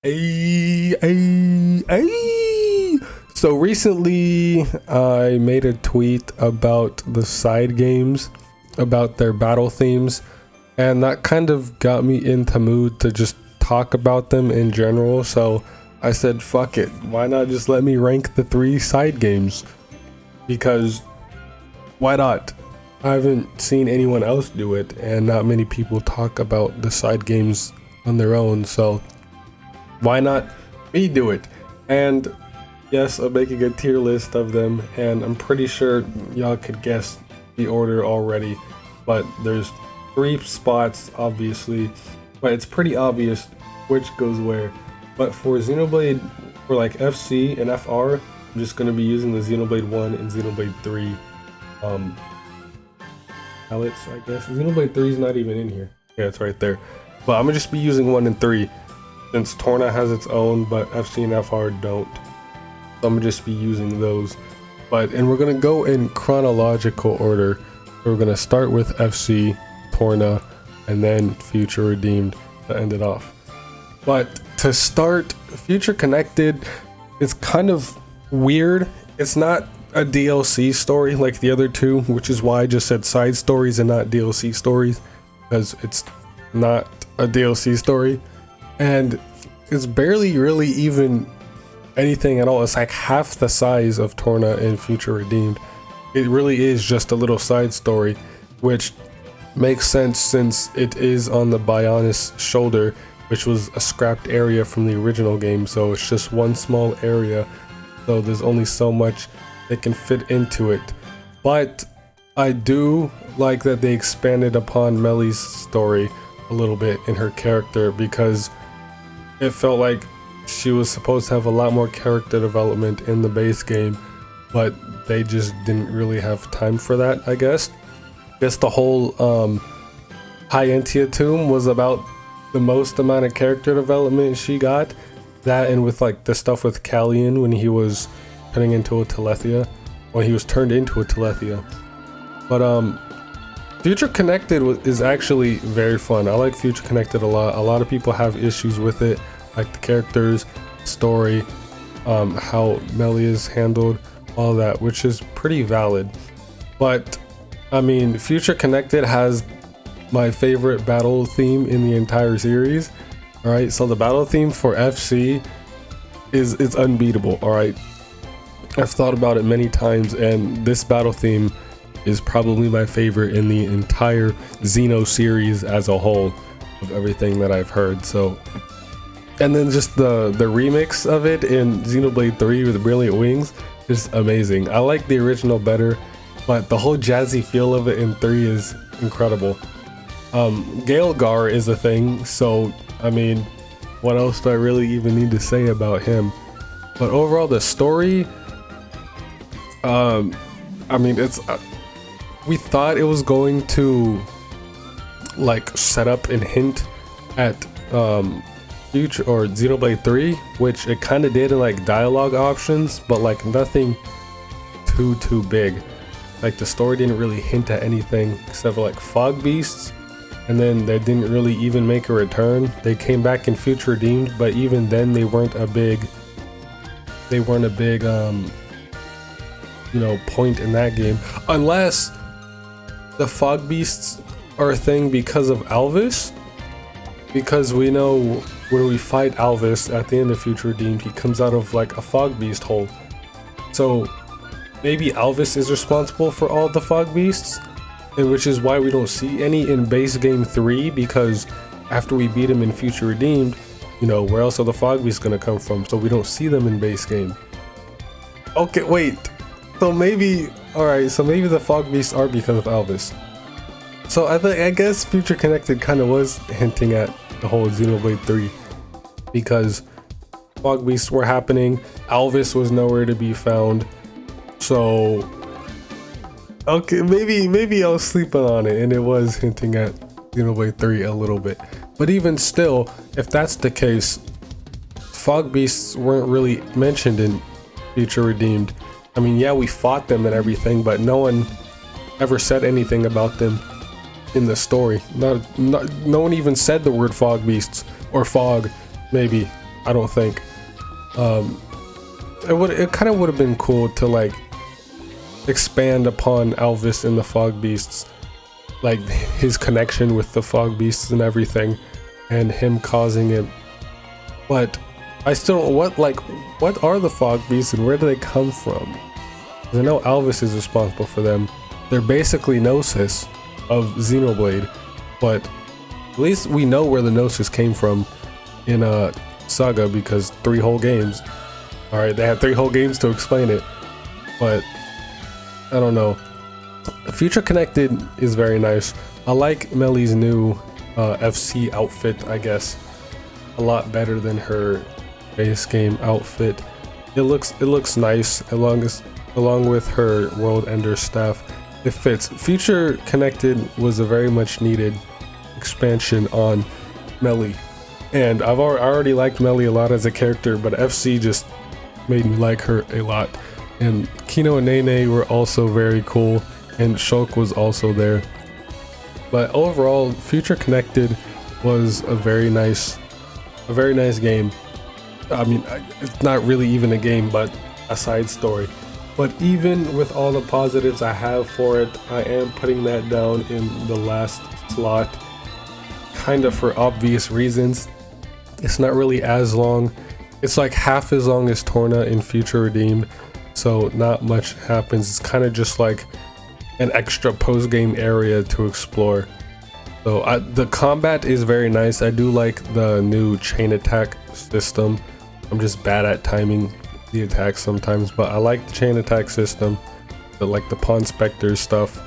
Ay. So recently I made a tweet about the side games, about their battle themes, and that kind of got me into mood to just talk about them in general. So I said, fuck it, why not just let me rank the 3 side games? Because why not? I haven't seen anyone else do it, and not many people talk about the side games on their own, so why not me do it? And yes, I'm making a tier list of them, and I'm pretty sure y'all could guess the order already, but there's 3 spots obviously, but it's pretty obvious which goes where. But for Xenoblade, for like FC and FR, I'm just going to be using the Xenoblade 1 and Xenoblade 3 palettes, I guess. Xenoblade 3 is not even in here. Yeah, it's right there. But I'm going to just be using 1 and 3, since Torna has its own, but FC and FR don't. So I'm going to just be using those. And we're going to go in chronological order. We're going to start with FC, Torna, and then Future Redeemed to end it off. But to start, Future Connected is kind of weird. It's not a DLC story like the other 2, which is why I just said side stories and not DLC stories, because it's not a DLC story. And it's barely really even anything at all. It's like half the size of Torna and Future Redeemed. It really is just a little side story, which makes sense since it is on the Bionis shoulder, which was a scrapped area from the original game. So it's just one small area, so there's only so much they can fit into it. But I do like that they expanded upon Mellie's story a little bit in her character, because it felt like she was supposed to have a lot more character development in the base game, but they just didn't really have time for that, I guess. The whole High Entia Tomb was about the most amount of character development she got. That, and with like the stuff with Callian when he was turning into a Telethia, when he was turned into a Telethia. But Future Connected is actually very fun. I like Future Connected a lot. A lot of people have issues with it, like the characters, story, how Melly is handled, all that, which is pretty valid. But I mean, Future Connected has my favorite battle theme in the entire series. All right, so the battle theme for FC is unbeatable. All right, I've thought about it many times, and this battle theme is probably my favorite in the entire Xeno series as a whole, of everything that I've heard. So, and then just the remix of it in Xenoblade 3 with Brilliant Wings is amazing. I like the original better, but the whole jazzy feel of it in 3 is incredible. Gaelgar is a thing, so I mean, what else do I really even need to say about him? But overall, the story, I mean, it's we thought it was going to like set up and hint at Future or Xenoblade 3, which it kind of did in like dialogue options, but like nothing too big. Like the story didn't really hint at anything except for like fog beasts, and then they didn't really even make a return. They came back in Future Redeemed, but even then they weren't a big you know, point in that game, unless the fog beasts are a thing because of Alvis, because we know when we fight Alvis at the end of Future Redeemed, he comes out of like a fog beast hole. So maybe Alvis is responsible for all the fog beasts, and which is why we don't see any in base game 3, because after we beat him in Future Redeemed, you know, where else are the fog beasts gonna come from? So we don't see them in base game. Okay, wait. So maybe, alright, so maybe the fog beasts are because of Alvis. So I guess Future Connected kind of was hinting at the whole Xenoblade 3, because fog beasts were happening, Alvis was nowhere to be found. So okay, maybe I was sleeping on it, and it was hinting at Xenoblade 3 a little bit. But even still, if that's the case, fog beasts weren't really mentioned in Future Redeemed. I mean, yeah, we fought them and everything, but no one ever said anything about them in the story. No one even said the word fog beasts or fog, maybe. I don't think. It kind of would have been cool to like expand upon Elvis and the Fog Beasts, like his connection with the Fog Beasts and everything, and him causing it. But I still, what are the Fog Beasts and where do they come from? 'Cause I know Elvis is responsible for them. They're basically Gnosis of Xenoblade, but at least we know where the Gnosis came from in Saga, because 3 whole games. All right, they had 3 whole games to explain it, but I don't know. Future Connected is very nice. I like Melly's new FC outfit, I guess, a lot better than her base game outfit. It looks nice along with her World Ender staff. It fits. Future Connected was a very much needed expansion on Melly, and I already liked Melly a lot as a character, but FC just made me like her a lot. And Kino and Nene were also very cool, and Shulk was also there. But overall, Future Connected was a very nice game. I mean, it's not really even a game, but a side story. But even with all the positives I have for it, I am putting that down in the last slot, kind of for obvious reasons. It's not really as long. It's like half as long as Torna in Future Redeemed, so not much happens. It's kind of just like an extra post-game area to explore. So the combat is very nice. I do like the new chain attack system. I'm just bad at timing the attacks sometimes, but I like the chain attack system, like the Pawn Spectre stuff.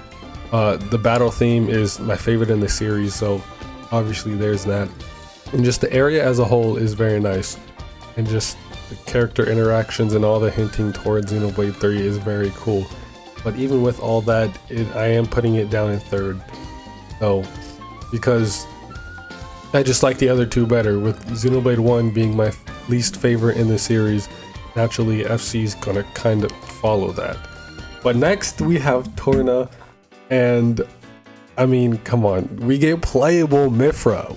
The battle theme is my favorite in the series, so obviously there's that. And just the area as a whole is very nice, and just the character interactions and all the hinting towards Xenoblade 3 is very cool. But even with all that, I am putting it down in third. So, because I just like the other 2 better, with Xenoblade 1 being my least favorite in the series. Naturally, FC's gonna kind of follow that. But next we have Torna, and I mean, come on, we get playable Mithra.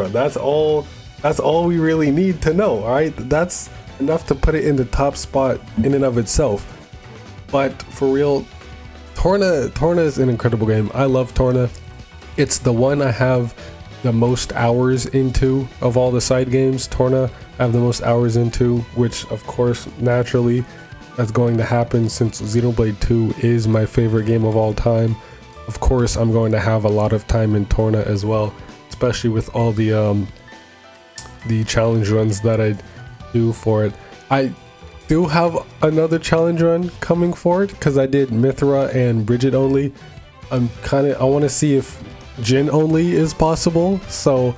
That's all we really need to know. All right, that's enough to put it in the top spot in and of itself. But for real, Torna is an incredible game. I love Torna. It's the one I have the most hours into of all the side games. Torna I have the most hours into, which of course naturally that's going to happen since Xenoblade 2 is my favorite game of all time. Of course I'm going to have a lot of time in Torna as well, especially with all the challenge runs that I do for it. I do have another challenge run coming for it because I did Mithra and Bridget only. I want to see if Jin only is possible, so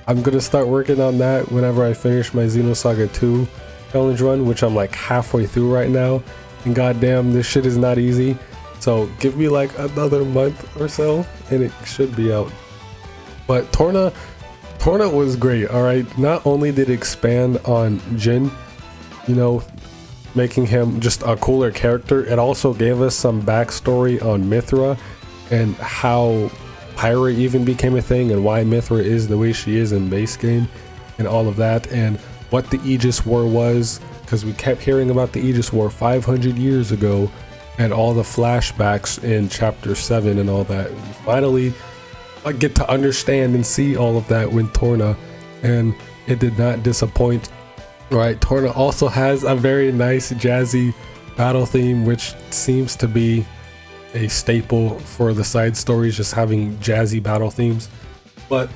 I'm gonna start working on that whenever I finish my Xenosaga 2 challenge run, which I'm like halfway through right now, and goddamn, this shit is not easy. So give me like another month or so and it should be out. But Torna was great. All right, not only did it expand on Jin, you know, making him just a cooler character, it also gave us some backstory on Mithra and how Pyra even became a thing, and why Mithra is the way she is in base game, and all of that, and what the Aegis War was, because we kept hearing about the Aegis War 500 years ago, and all the flashbacks in chapter 7 and all that. And finally I get to understand and see all of that with Torna, and it did not disappoint. Right, Torna also has a very nice jazzy battle theme, which seems to be a staple for the side stories, just having jazzy battle themes. But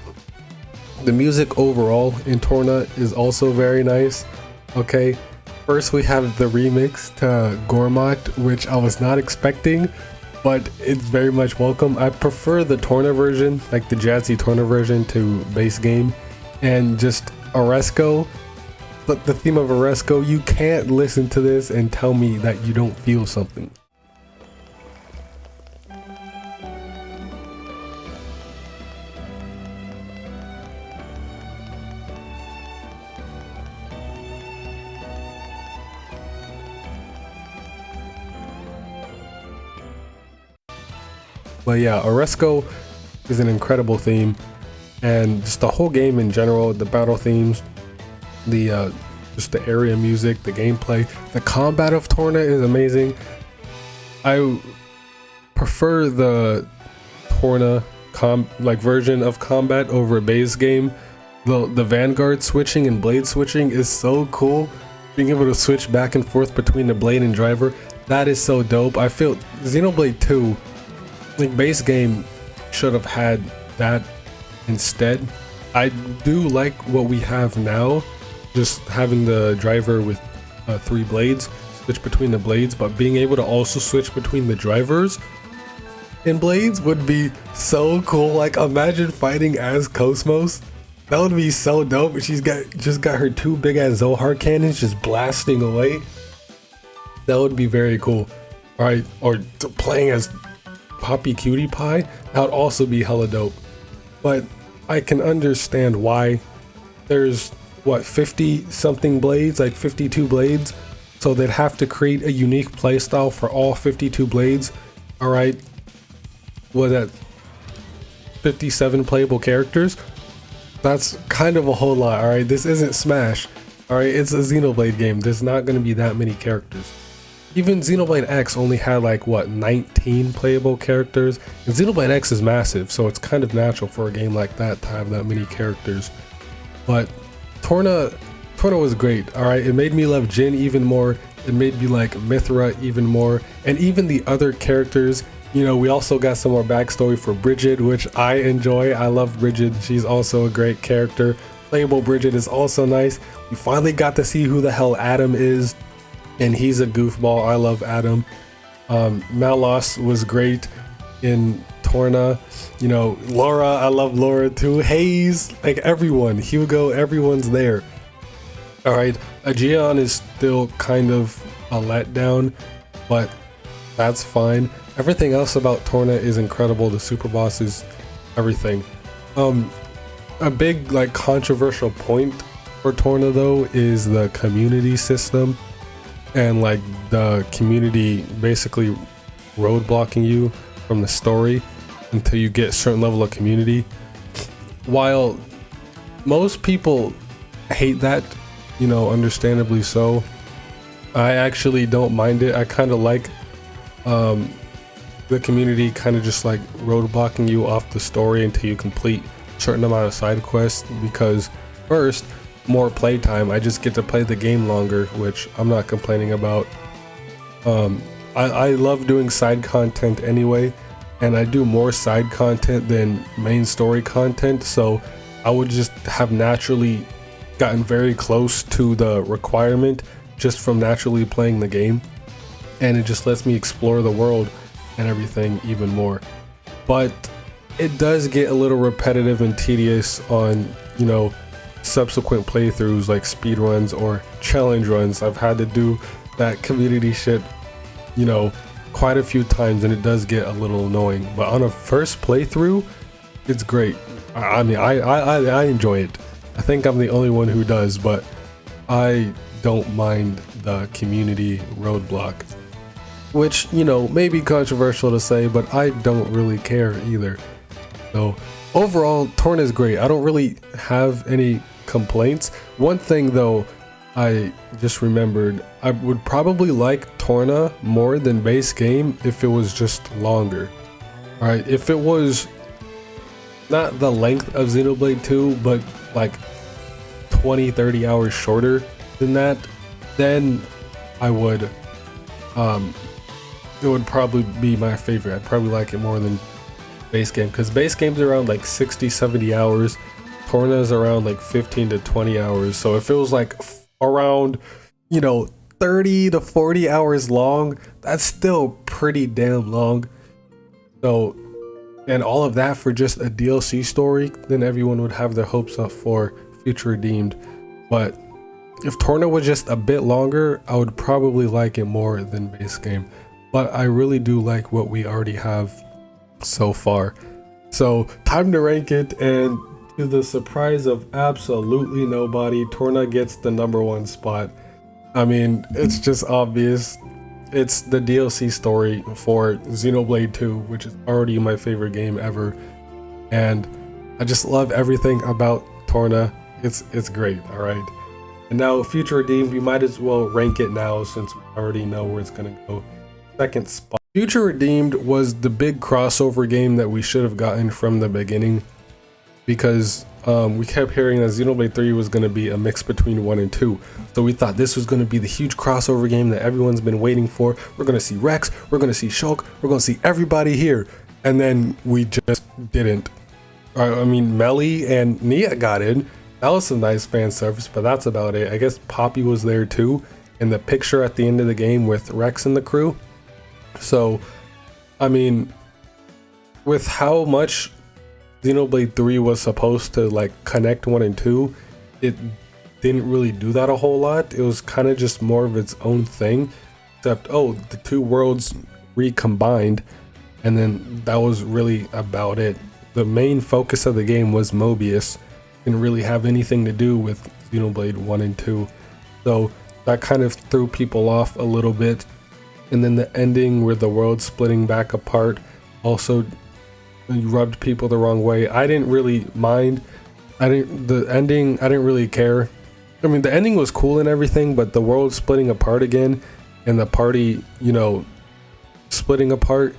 the music overall in Torna is also very nice. Okay, first we have the remix to Gormat, which I was not expecting, but it's very much welcome. I prefer the Torna version, like the jazzy Torna version, to base game. And just Oresco, but the theme of Oresco, you can't listen to this and tell me that you don't feel something. But yeah, Oresco is an incredible theme. and just the whole game in general, the battle themes, the just the area music, the gameplay, the combat of Torna is amazing. I prefer the Torna version of combat over a base game. The Vanguard switching and blade switching is so cool. Being able to switch back and forth between the blade and driver, that is so dope. I feel Xenoblade 2, like base game, should have had that instead. I do like what we have now, just having the driver with 3 blades, switch between the blades, but being able to also switch between the drivers and blades would be so cool. Like imagine fighting as Cosmos. That would be so dope. She's just got her 2 big ass Zohar cannons just blasting away. That would be very cool. Alright, or playing as Poppy Cutie Pie, that would also be hella dope. But I can understand why there's what 50 something blades, like 52 blades, so they'd have to create a unique playstyle for all 52 blades. Alright, was that 57 playable characters? That's kind of a whole lot. Alright, this isn't Smash. Alright, it's a Xenoblade game. There's not going to be that many characters. Even Xenoblade X only had like what 19 playable characters, and Xenoblade X is massive, so it's kind of natural for a game like that to have that many characters. But Torna was great. Alright, it made me love Jin even more. It made me like Mithra even more, and even the other characters. You know, we also got some more backstory for Bridget, which I enjoy. I love Bridget. She's also a great character. Playable Bridget is also nice. We finally got to see who the hell Adam is, and he's a goofball. I love Adam. Malos was great in Torna. You know, Laura, I love Laura too. Hayes, like everyone. Hugo, everyone's there. Alright, Aegeon is still kind of a letdown, but that's fine. Everything else about Torna is incredible. The super bosses, everything. A big like controversial point for Torna though is the community system, and like the community basically roadblocking you from the story until you get a certain level of community. While most people hate that, you know, understandably so, I actually don't mind it. I kind of like the community kind of just like roadblocking you off the story until you complete a certain amount of side quests, because first, more playtime, I just get to play the game longer, which I'm not complaining about. I love doing side content anyway, and I do more side content than main story content, so I would just have naturally gotten very close to the requirement just from naturally playing the game, and it just lets me explore the world and everything even more. But it does get a little repetitive and tedious on, you know, subsequent playthroughs like speedruns or challenge runs. I've had to do that community shit, you know, quite a few times, and it does get a little annoying. But on a first playthrough, it's great. I mean, I enjoy it. I think I'm the only one who does, but I don't mind the community roadblock. Which, you know, may be controversial to say, but I don't really care either. So overall, Torna is great. I don't really have any complaints. One thing though, I just remembered, I would probably like Torna more than base game if it was just longer. Alright, if it was not the length of Xenoblade 2, but like 20-30 hours shorter than that, then I would it would probably be my favorite. I'd probably like it more than base game, because base game's around like 60-70 hours. Torna's around like 15 to 20 hours. So if it was like around, you know, 30 to 40 hours long, that's still pretty damn long. So, and all of that for just a DLC story, then everyone would have their hopes up for Future Redeemed. But if Torna was just a bit longer, I would probably like it more than base game. But I really do like what we already have so far. So time to rank it, and to the surprise of absolutely nobody, Torna gets the #1 spot. I mean, it's just obvious. It's the DLC story for Xenoblade 2, which is already my favorite game ever. And I just love everything about Torna. It's great, alright? And now Future Redeemed, we might as well rank it now since we already know where it's gonna go. Second spot. Future Redeemed was the big crossover game that we should have gotten from the beginning, because we kept hearing that Xenoblade 3 was going to be a mix between 1 and 2. So we thought this was going to be the huge crossover game that everyone's been waiting for. We're going to see Rex, we're going to see Shulk, we're going to see everybody here. And then we just didn't. I mean, Melly and Nia got in. That was some nice fan service, but that's about it. I guess Poppy was there too in the picture at the end of the game with Rex and the crew. So, I mean, with how much Xenoblade 3 was supposed to like connect 1 and 2, it didn't really do that a whole lot. It was kind of just more of its own thing, except the two worlds recombined, and then that was really about it. The main focus of the game was Mobius. Didn't really have anything to do with Xenoblade 1 and 2, so that kind of threw people off a little bit. And then the ending where the world splitting back apart also rubbed people the wrong way. I didn't really mind. The ending, I didn't really care. I mean, the ending was cool and everything, but the world splitting apart again and the party, you know, splitting apart,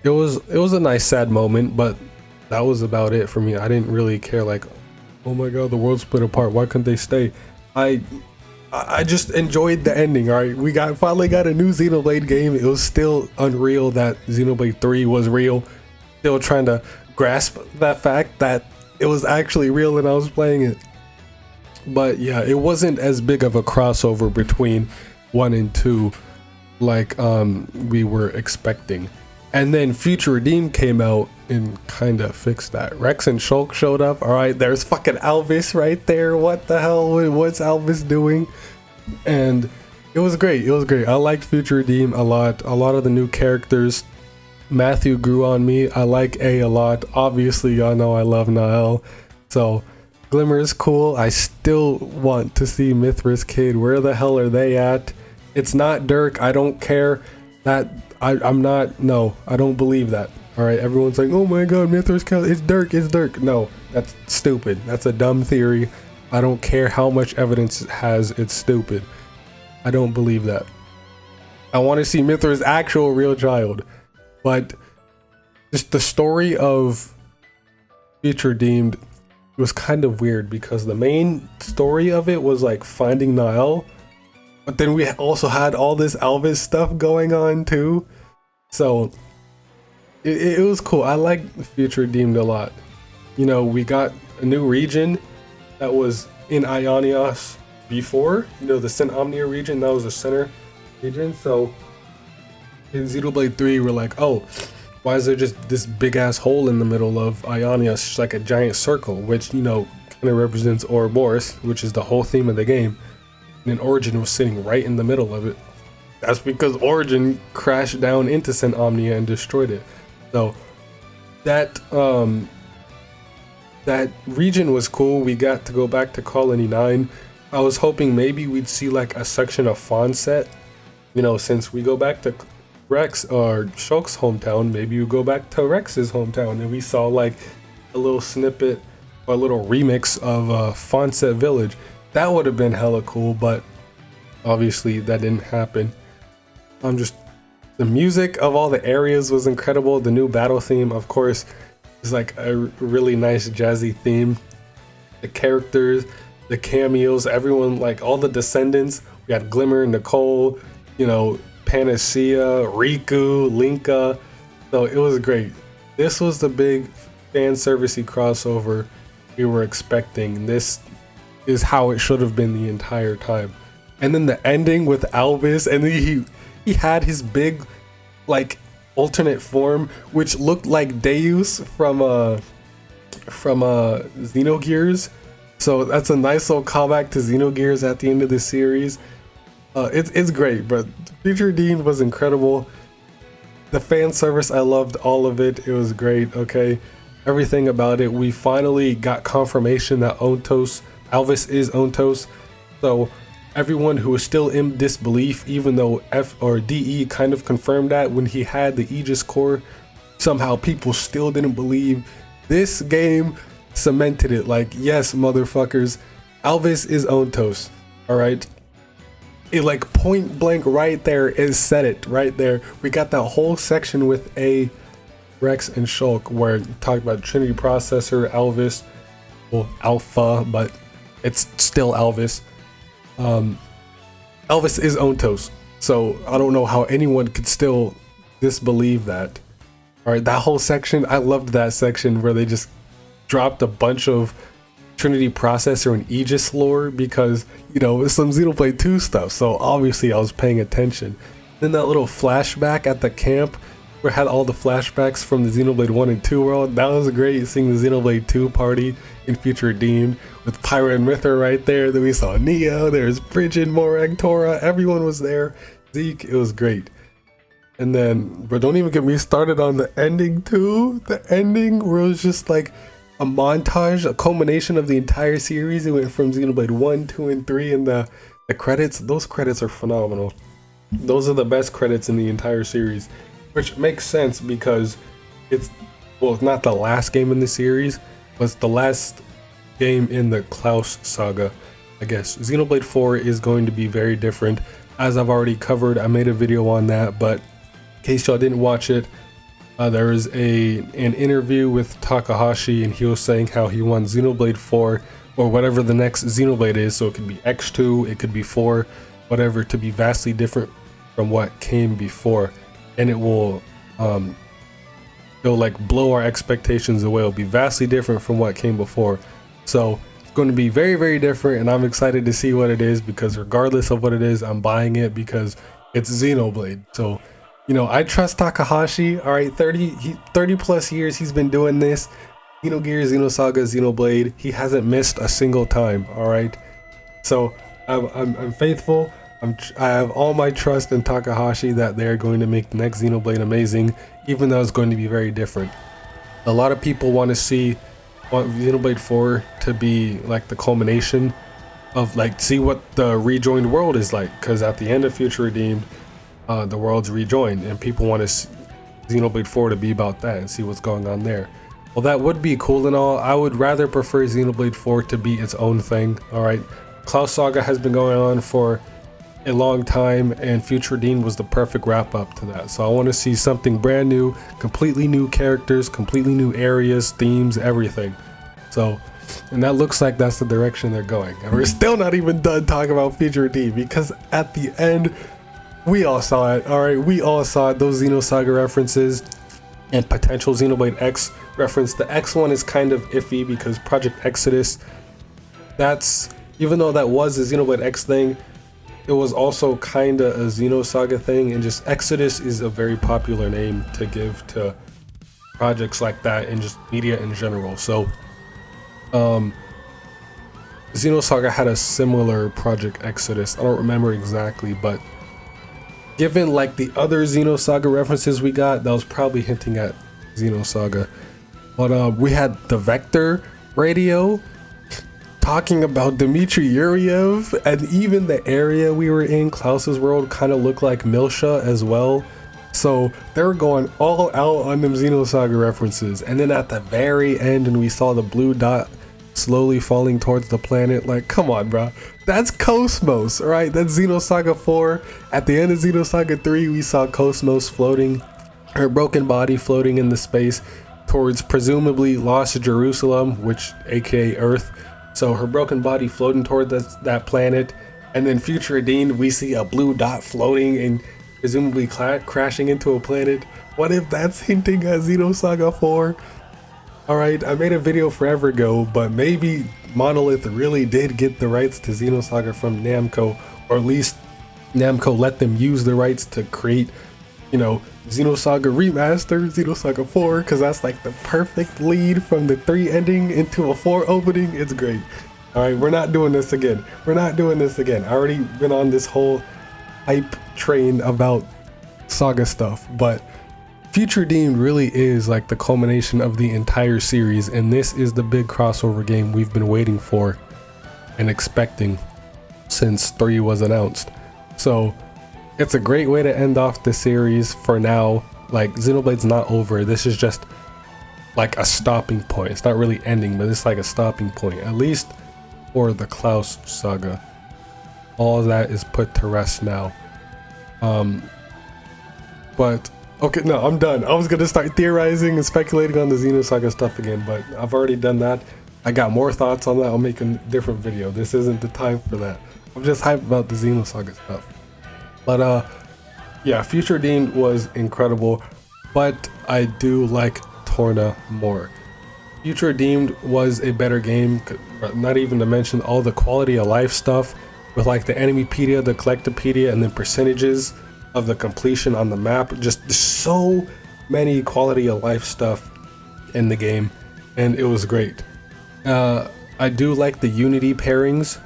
it was a nice sad moment, but that was about it for me. I didn't really care, like, oh my god, the world split apart, why couldn't they stay? I just enjoyed the ending. All right, we finally got a new Xenoblade game. It was still unreal that Xenoblade 3 was real. Still trying to grasp that fact that it was actually real when I was playing it. But yeah, it wasn't as big of a crossover between 1 and 2 like we were expecting. And then Future Redeemed came out and kind of fixed that. Rex and Shulk showed up. All right, there's fucking Alvis right there. What the hell? What's Alvis doing? And it was great. It was great. I liked Future Redeemed a lot. A lot of the new characters. Matthew grew on me. I like A lot. Obviously, y'all know I love Nael. So Glimmer is cool. I still want to see Mithra's kid. Where the hell are they at? It's not Dirk. I don't care. I'm not. No, I don't believe that. All right, everyone's like, oh my god, Mithra's kid. It's Dirk. It's Dirk. No, that's stupid. That's a dumb theory. I don't care how much evidence it has. It's stupid. I don't believe that. I want to see Mithra's actual real child. But just the story of Future Redeemed was kind of weird, because the main story of it was like finding Nael, but then we also had all this Alvis stuff going on too. So it was cool. I like Future Redeemed a lot. You know, we got a new region that was in Ionios before. You know, the Sin Omnia region, that was the center region. So in Xenoblade 3, we're like, oh, why is there just this big ass hole in the middle of Ionios? It's like a giant circle, which, you know, kind of represents Ouroboros, which is the whole theme of the game. And then Origin was sitting right in the middle of it. That's because Origin crashed down into Sin Omnia and destroyed it. So that region was cool. We got to go back to Colony 9. I was hoping maybe we'd see like a section of Fawn set. You know, since we go back to Rex or Shulk's hometown, maybe we go back to Rex's hometown and we saw like a little snippet or a little remix of Fawnset Village. That would have been hella cool, but obviously that didn't happen. The music of all the areas was incredible. The new battle theme, of course, is like a really nice jazzy theme. The characters, the cameos, everyone, like all the descendants. We had Glimmer, Nicole, you know, Panacea, Riku, Linka. So it was great. This was the big fan servicey crossover we were expecting. This is how it should have been the entire time. And then the ending with Alvis, and he had his big like alternate form, which looked like Deus from Xenogears. So that's a nice little callback to Xenogears at the end of the series. It's great, but Future Redeemed was incredible. The fan service, I loved all of it. It was great. Okay, everything about it. We finally got confirmation that Alvis is Ontos. So everyone who was still in disbelief, even though F or DE kind of confirmed that when he had the Aegis core, somehow people still didn't believe. This game cemented it. Like, yes, motherfuckers, Alvis is Ontos. All right. It like point blank right there is said it right there. We got that whole section with A, Rex, and Shulk where it talked about Trinity Processor, Alvis, well, Alpha, but it's still Alvis. Alvis is Ontos. So I don't know how anyone could still disbelieve that. All right, that whole section, I loved that section where they just dropped a bunch of Trinity Processor and Aegis lore because, you know, it's some Xenoblade 2 stuff. So obviously I was paying attention. Then that little flashback at the camp where it had all the flashbacks from the Xenoblade 1 and 2 world. That was great, seeing the Xenoblade 2 party in Future Redeemed with Pyra and Mythra right there. Then we saw Neo, there's Bridget, Morag, Torna, everyone was there. Zeke, it was great. And then, but don't even get me started on the ending too. The ending where it was just like a montage, a culmination of the entire series. It went from Xenoblade 1, 2, and 3, and the credits. Those credits are phenomenal. Those are the best credits in the entire series, which makes sense because it's, well, it's not the last game in the series, but it's the last game in the Klaus saga, I guess. Xenoblade 4 is going to be very different. As I've already covered, I made a video on that, but in case y'all didn't watch it, there was an interview with Takahashi, and he was saying how he wants Xenoblade 4, or whatever the next Xenoblade is, so it could be X2, it could be 4, whatever, to be vastly different from what came before. And it will, it'll like blow our expectations away. It'll be vastly different from what came before. So it's going to be very, very different, and I'm excited to see what it is, because regardless of what it is, I'm buying it because it's Xenoblade. So, you know, I trust Takahashi. All right, 30 plus years he's been doing this. Xenogears, Xenosaga, Xenoblade. He hasn't missed a single time. All right, so I'm faithful. I have all my trust in Takahashi that they're going to make the next Xenoblade amazing, even though it's going to be very different. A lot of people want Xenoblade 4 to be like the culmination of, like, see what the rejoined world is like, because at the end of Future Redeemed, the world's rejoined, and people want Xenoblade 4 to be about that and see what's going on there. Well, that would be cool and all. I would rather prefer Xenoblade 4 to be its own thing. All right, Klaus Saga has been going on for a long time, and Future Redeemed was the perfect wrap up to that. So I want to see something brand new, completely new characters, completely new areas, themes, everything. So, and that looks like that's the direction they're going. And we're still not even done talking about Future Redeemed, because at the end, we all saw it. All right, we all saw it. Those Xenosaga references and potential Xenoblade X reference. The X one is kind of iffy because Project Exodus, that's, even though that was a Xenoblade X thing, it was also kind of a Xenosaga thing, and just Exodus is a very popular name to give to projects like that and just media in general. So Xenosaga had a similar Project Exodus. I don't remember exactly, but given like the other Xenosaga references we got, that was probably hinting at Xenosaga. But we had the Vector radio talking about Dmitry Yuriev, and even the area we were in, Klaus's world, kind of looked like Milsha as well. So they were going all out on them Xenosaga references. And then at the very end, and we saw the blue dot slowly falling towards the planet, like, come on, bro, that's Cosmos, right? That's Xenosaga 4. At the end of Xenosaga 3, we saw Cosmos floating, her broken body floating in the space towards presumably Lost Jerusalem, which aka Earth. So her broken body floating toward that planet. And then Future Redeemed, we see a blue dot floating and presumably crashing into a planet. What if that's hinting at Xenosaga 4? Alright, I made a video forever ago, but maybe Monolith really did get the rights to Xenosaga from Namco, or at least Namco let them use the rights to create, you know, Xenosaga Remaster, Xenosaga 4, because that's like the perfect lead from the 3 ending into a 4 opening. It's great. Alright, we're not doing this again. We're not doing this again. I already been on this whole hype train about Saga stuff, but Future Redeemed really is like the culmination of the entire series, and this is the big crossover game we've been waiting for and expecting since 3 was announced. So it's a great way to end off the series for now. Like, Xenoblade's not over. This is just like a stopping point. It's not really ending, but it's like a stopping point, at least for the Klaus saga. All of that is put to rest now. But okay, no, I'm done. I was gonna start theorizing and speculating on the Xenosaga stuff again, but I've already done that. I got more thoughts on that. I'll make a different video. This isn't the time for that. I'm just hyped about the Xenosaga stuff. But yeah, Future Deemed was incredible, but I do like Torna more. Future Deemed was a better game, not even to mention all the quality of life stuff with like the Enemypedia, the Collectopedia, and then percentages of the completion on the map. Just so many quality of life stuff in the game, and it was great. I do like the Unity pairings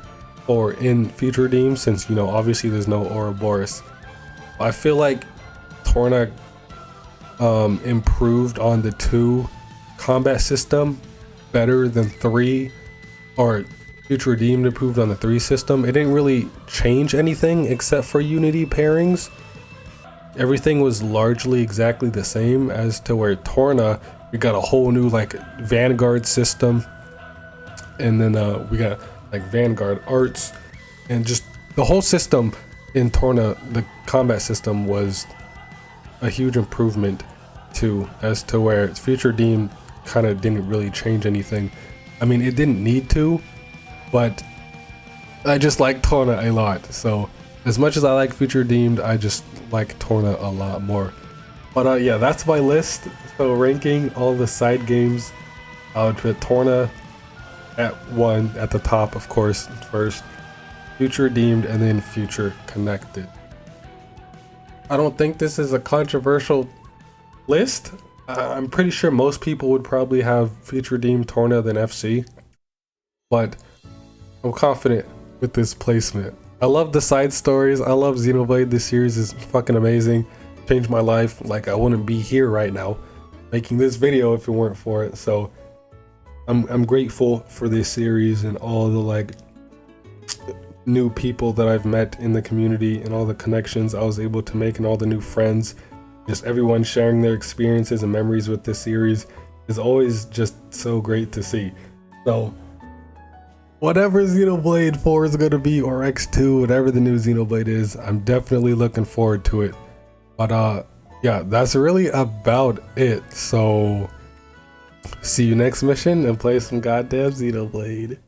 for in Future Deemed, since, you know, obviously there's no Ouroboros. I feel like Torna improved on the 2 combat system better than 3, or Future Deemed improved on the 3 system. It didn't really change anything except for Unity pairings. Everything was largely exactly the same, as to where Torna, we got a whole new like Vanguard system, and then we got like Vanguard arts, and just the whole system in Torna, the combat system was a huge improvement too, as to where Future Deemed kind of didn't really change anything. I mean, it didn't need to, but I just like Torna a lot. So as much as I like Future Deemed, I just like Torna a lot more. But yeah, that's my list. So ranking all the side games, I would put Torna at 1 at the top, of course, first, Future Deemed, and then Future Connected. I don't think this is a controversial list. I'm pretty sure most people would probably have Future Deemed, Torna, then FC, but I'm confident with this placement. I love the side stories. I love Xenoblade. This series is fucking amazing. Changed my life. Like, I wouldn't be here right now making this video if it weren't for it. So I'm grateful for this series and all the like new people that I've met in the community and all the connections I was able to make and all the new friends. Just everyone sharing their experiences and memories with this series is always just so great to see. So whatever Xenoblade 4 is going to be, or X2, whatever the new Xenoblade is, I'm definitely looking forward to it. But yeah, that's really about it. So see you next mission and play some goddamn Xenoblade.